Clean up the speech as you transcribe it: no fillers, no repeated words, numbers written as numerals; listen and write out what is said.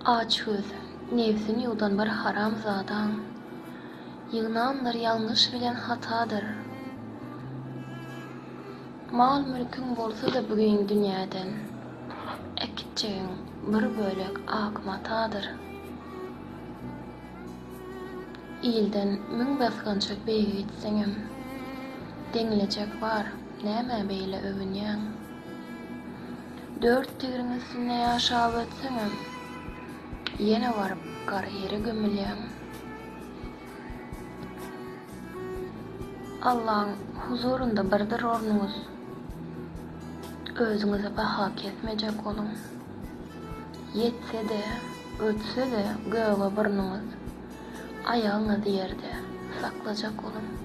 Aç göz, nefsini ýudan bir haram zadan. Ýygnaanlar ýalňyş bilen hatadyr. Mal mülküň bolsa-da bugün dünýäden, ekitçegiň bir bölek akmatadyr. İlden müň basgançak beýge gitseňem, deňlejek bar, näme beýle övünýäň. Dört tigiriň üstünde ýaşap ötseňem, ýene baryp gary ýere gömülýäň. Allahyň huzurunda birdir ornuňyz. Özüňize baha kesmejek boluň. Yetse-de, ötse-de göge burnuňyz, aýagyňyz ýerde saklajak boluň.